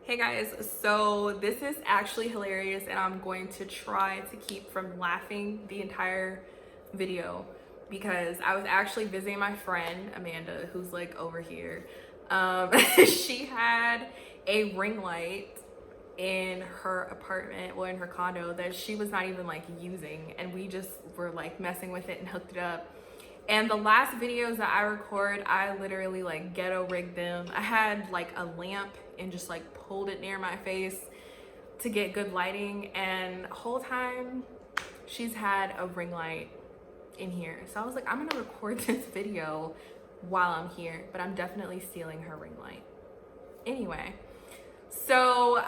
Hey guys, so this is actually hilarious and I'm going to try to keep from laughing the entire video because I was actually visiting my friend Amanda, who's like over here. She had a ring light in her apartment or in her condo that she was not even like using, and we just were like messing with it and hooked it up. And the last videos that I record, I literally like ghetto rigged them. I had like a lamp and just like pulled it near my face to get good lighting, and the whole time she's had a ring light in here. So I was like, I'm gonna record this video while I'm here, but I'm definitely stealing her ring light. Anyway, so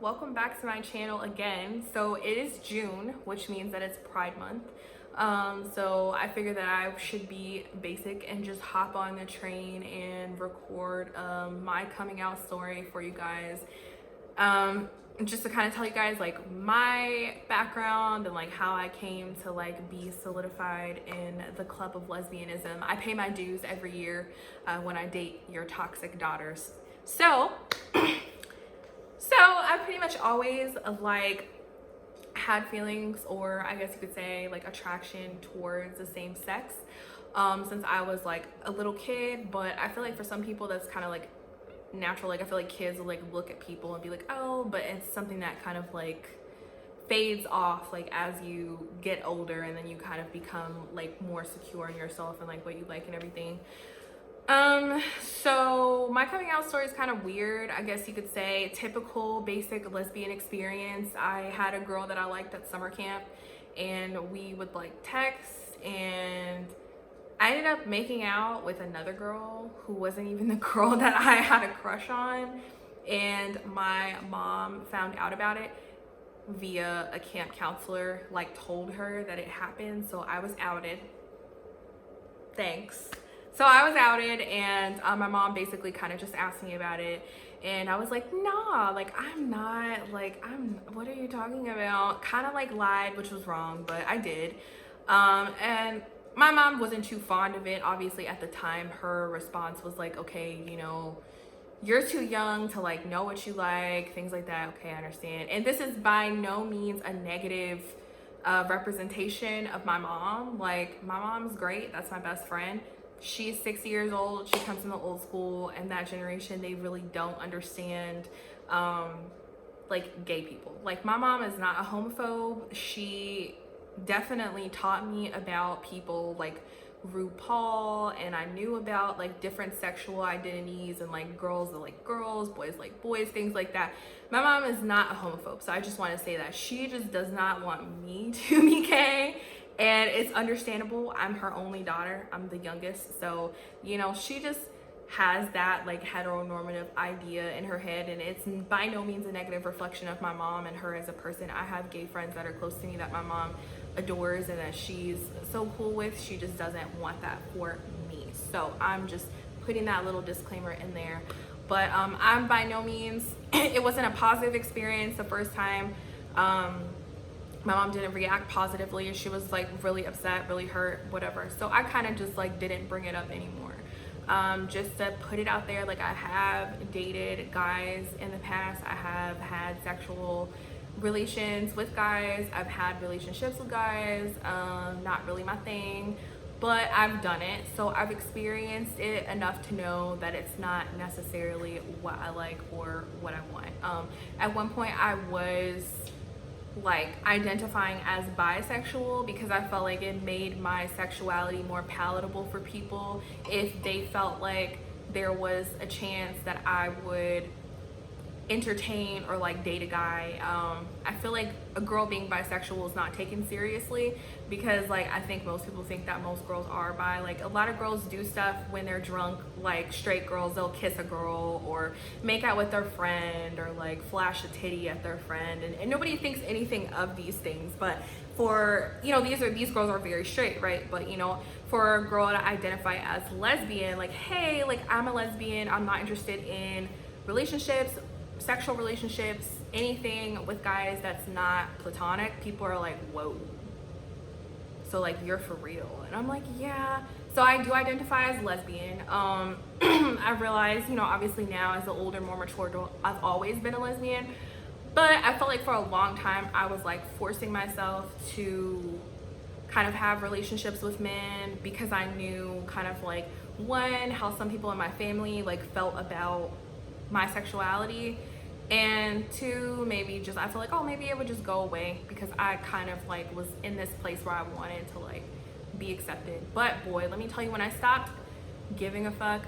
welcome back to my channel again. So it is June, which means that it's Pride Month. So I figured that I should be basic and just hop on the train and record my coming out story for you guys. Just to kind of tell you guys like my background and like how I came to like be solidified in the club of lesbianism. I pay my dues every year when I date your toxic daughters. So I pretty much always like had feelings, or I guess you could say like attraction towards the same sex since I was like a little kid. But I feel like for some people that's kind of like natural. Like I feel like kids will like look at people and be like, oh, but it's something that kind of like fades off like as you get older, and then you kind of become like more secure in yourself and like what you like and everything. So my coming out story is kind of weird, I guess you could say. Typical basic lesbian experience. I had a girl that I liked at summer camp, and we would like text, and I ended up making out with another girl who wasn't even the girl that I had a crush on, and my mom found out about it via a camp counselor, like told her that it happened. So I was outed. Thanks. So I was outed, and my mom basically kind of just asked me about it, and I was like, nah, like I'm not, like what are you talking about? Kind of like lied, which was wrong, but I did. And my mom wasn't too fond of it. Obviously at the time her response was like, okay, you know, you're too young to like know what you like, things like that. Okay, I understand. And this is by no means a negative representation of my mom. Like my mom's great, that's my best friend. She's 60 years old. She comes from the old school, and that generation, they really don't understand like gay people. Like my mom is not a homophobe. She definitely taught me about people like RuPaul, and I knew about like different sexual identities, and like girls are like girls, boys like boys, things like that. My mom is not a homophobe, so I just want to say that she just does not want me to be gay. And it's understandable. I'm her only daughter. I'm the youngest. So, you know, she just has that like heteronormative idea in her head, and it's by no means a negative reflection of my mom and her as a person. I have gay friends that are close to me that my mom adores and that she's so cool with. She just doesn't want that for me. So I'm just putting that little disclaimer in there. But I'm by no means, it wasn't a positive experience the first time. My mom didn't react positively. She was like really upset, really hurt, whatever. So I kind of just like didn't bring it up anymore. Just to put it out there, like I have dated guys in the past. I have had sexual relations with guys. I've had relationships with guys. Not really my thing, but I've done it. So I've experienced it enough to know that it's not necessarily what I like or what I want. At one point I was like identifying as bisexual because I felt like it made my sexuality more palatable for people if they felt like there was a chance that I would entertain or like date a guy. I feel like a girl being bisexual is not taken seriously because like I think most people think that most girls are bi. Like a lot of girls do stuff when they're drunk, like straight girls, they'll kiss a girl or make out with their friend or like flash a titty at their friend, and nobody thinks anything of these things. But for, you know, these girls are very straight, right? But you know, for a girl to identify as lesbian, like, hey, like I'm a lesbian, I'm not interested in relationships, sexual relationships, anything with guys that's not platonic, people are like, whoa, so like you're for real? And I'm like, yeah. So I do identify as lesbian. I realize, obviously now as an older, more mature adult, I've always been a lesbian. But I felt like for a long time I was like forcing myself to kind of have relationships with men because I knew kind of like, one, how some people in my family like felt about my sexuality, and two, maybe just I feel like, oh, maybe it would just go away because I kind of like was in this place where I wanted to like be accepted. But boy, let me tell you, when I stopped giving a fuck,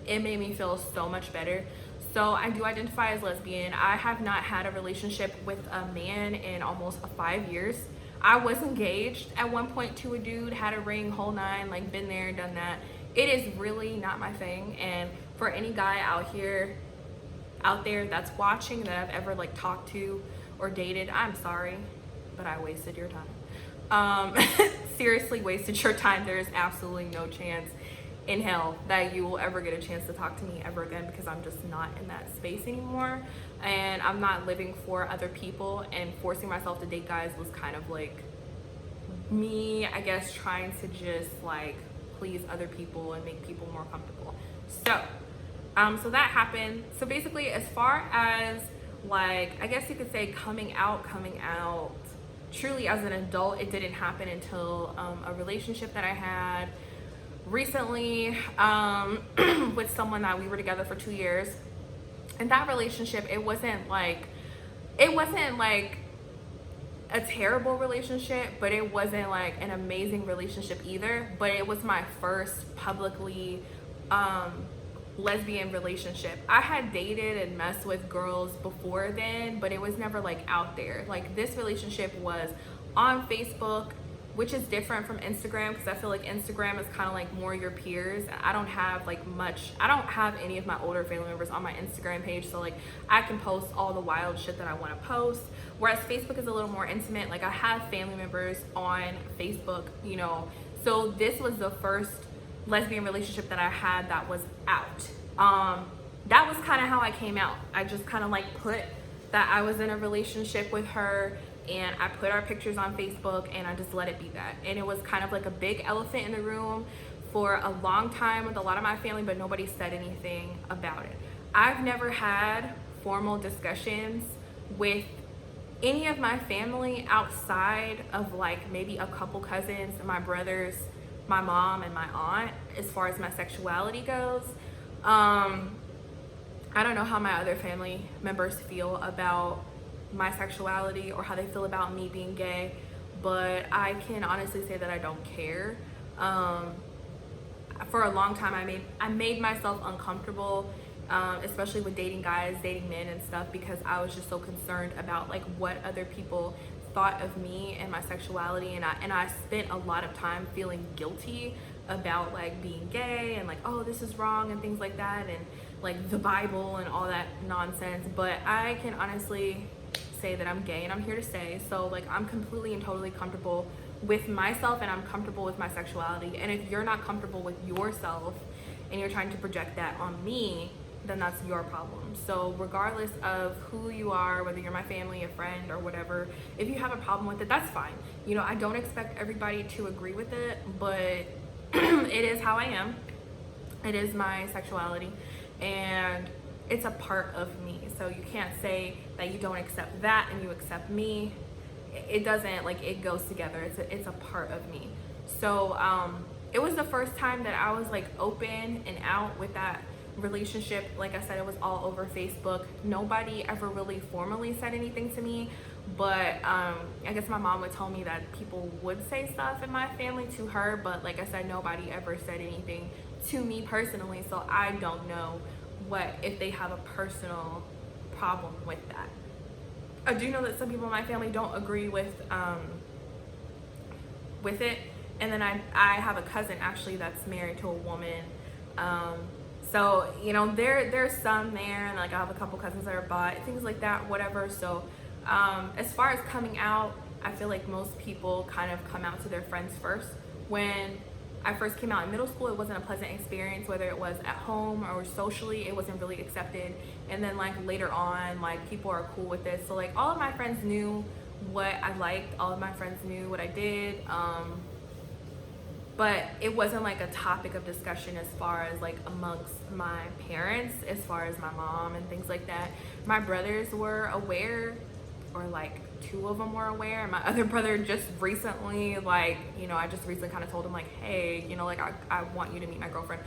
it made me feel so much better. So I do identify as lesbian. I have not had a relationship with a man in almost 5 years. I was engaged at one point to a dude, had a ring, whole nine, like been there, done that. It is really not my thing. And for any guy out there that's watching that I've ever like talked to or dated, I'm sorry, but I wasted your time. Seriously wasted your time. There is absolutely no chance in hell that you will ever get a chance to talk to me ever again, because I'm just not in that space anymore, and I'm not living for other people, and forcing myself to date guys was kind of like me, I guess, trying to just like please other people and make people more comfortable. So that happened. So basically, as far as like, I guess you could say coming out truly as an adult, it didn't happen until a relationship that I had recently with someone that we were together for 2 years. And that relationship, it wasn't like a terrible relationship, but it wasn't like an amazing relationship either. But it was my first publicly lesbian relationship. I had dated and messed with girls before then, but it was never like out there. Like, this relationship was on Facebook, which is different from Instagram, because I feel like Instagram is kind of like more your peers. I don't have any of my older family members on my Instagram page, so like I can post all the wild shit that I want to post, whereas Facebook is a little more intimate. Like, I have family members on Facebook, so this was the first lesbian relationship that I had that was out. That was kind of how I came out. I just kind of like put that I was in a relationship with her, and I put our pictures on Facebook, and I just let it be that. And it was kind of like a big elephant in the room for a long time with a lot of my family, but nobody said anything about it. I've never had formal discussions with any of my family outside of like maybe a couple cousins, my brothers, my mom, and my aunt, as far as my sexuality goes. I don't know how my other family members feel about my sexuality or how they feel about me being gay, but I can honestly say that I don't care. For a long time I made myself uncomfortable, especially with dating guys, dating men and stuff, because I was just so concerned about like what other people thought of me and my sexuality, and I spent a lot of time feeling guilty about like being gay and like, oh, this is wrong and things like that, and like the Bible and all that nonsense. But I can honestly say that I'm gay and I'm here to stay. So like, I'm completely and totally comfortable with myself, and I'm comfortable with my sexuality. And if you're not comfortable with yourself and you're trying to project that on me, then that's your problem. So regardless of who you are, whether you're my family, a friend, or whatever, if you have a problem with it, that's fine. I don't expect everybody to agree with it, but it is how I am. It is my sexuality, and it's a part of me. So you can't say that you don't accept that and you accept me. It doesn't, like, it goes together. It's a part of me. So it was the first time that I was like open and out with that relationship. Like I said, it was all over Facebook. Nobody ever really formally said anything to me, but I guess my mom would tell me that people would say stuff in my family to her, but like I said, nobody ever said anything to me personally, so I don't know if they have a personal problem with that. I do know that some people in my family don't agree with it, and then I have a cousin actually that's married to a woman. So there's some there, and like I have a couple cousins that are bi, things like that, whatever. So as far as coming out, I feel like most people kind of come out to their friends first. When I first came out in middle school, it wasn't a pleasant experience, whether it was at home or socially, it wasn't really accepted. And then like later on, like people are cool with this. So like all of my friends knew what I liked, all of my friends knew what I did. but it wasn't like a topic of discussion as far as like amongst my parents, as far as my mom and things like that. My brothers were aware, or like two of them were aware, and my other brother just recently, like, you know, I just recently kind of told him like, hey, you know, like I want you to meet my girlfriend.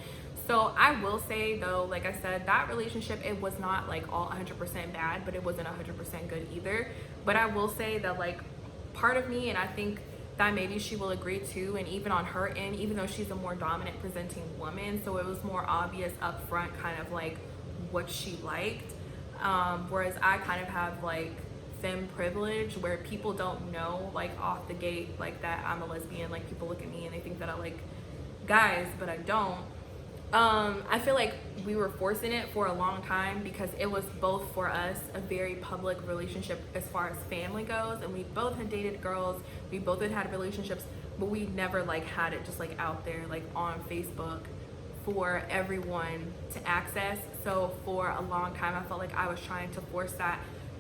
So I will say though, like I said, that relationship, it was not like all 100% bad, but it wasn't 100% good either. But I will say that like part of me, and I think that maybe she will agree too, and even on her end, even though she's a more dominant presenting woman, so it was more obvious up front kind of like what she liked. Whereas I kind of have like femme privilege, where people don't know like off the gate like that I'm a lesbian. Like people look at me and they think that I like guys, but I don't. I feel like we were forcing it for a long time because it was both for us a very public relationship as far as family goes, and we both had dated girls, we both had relationships, but we never like had it just like out there like on Facebook for everyone to access. So for a long time I felt like I was trying to force that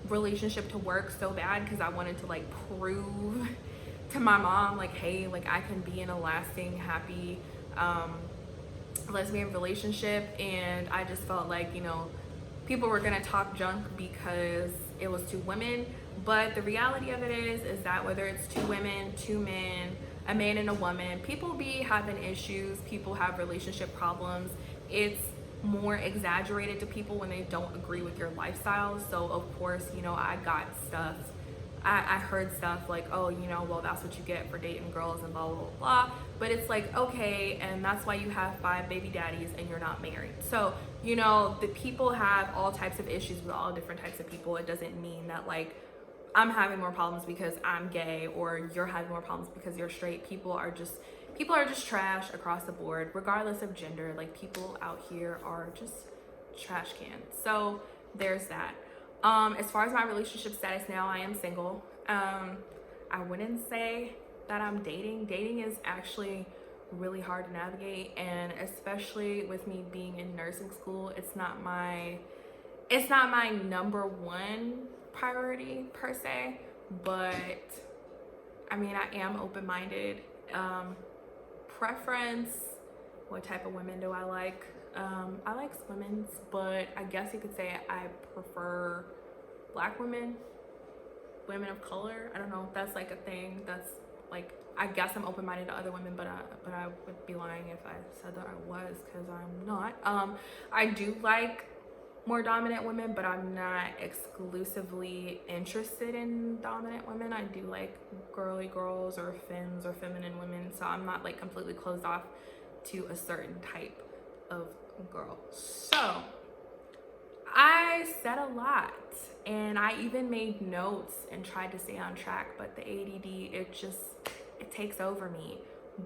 relationship to work so bad because I wanted to like prove to my mom like, hey, like I can be in a lasting happy lesbian relationship. And I just felt like, you know, people were gonna talk junk because it was two women. But the reality of it is that whether it's two women, two men, a man and a woman, people be having issues, people have relationship problems. It's more exaggerated to people when they don't agree with your lifestyle. So of course, you know, I got stuff, I heard stuff like, oh, you know, well, that's what you get for dating girls and blah, blah, blah, blah. But it's like, okay, and that's why you have 5 baby daddies and you're not married. So, you know, the people have all types of issues with all different types of people. It doesn't mean that like I'm having more problems because I'm gay or you're having more problems because you're straight. People are just trash across the board, regardless of gender. Like people out here are just trash cans. So there's that. As far as my relationship status now, I am single. I wouldn't say that I'm dating. Dating is actually really hard to navigate, and especially with me being in nursing school, it's not my number one priority per se, but I mean, I am open-minded. Preference, what type of women do I like? I like women's, but I guess you could say I prefer black women, women of color. I don't know if that's like a thing. That's like, I guess I'm open-minded to other women, but I would be lying if I said that I was, because I'm not. I do like more dominant women, but I'm not exclusively interested in dominant women. I do like girly girls or femmes or feminine women, so I'm not like completely closed off to a certain type of girl. So I said a lot, and I even made notes and tried to stay on track, but the ADD, it takes over me.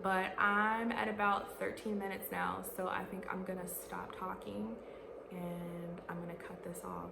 But I'm at about 13 minutes now, so I think I'm gonna stop talking and I'm gonna cut this off.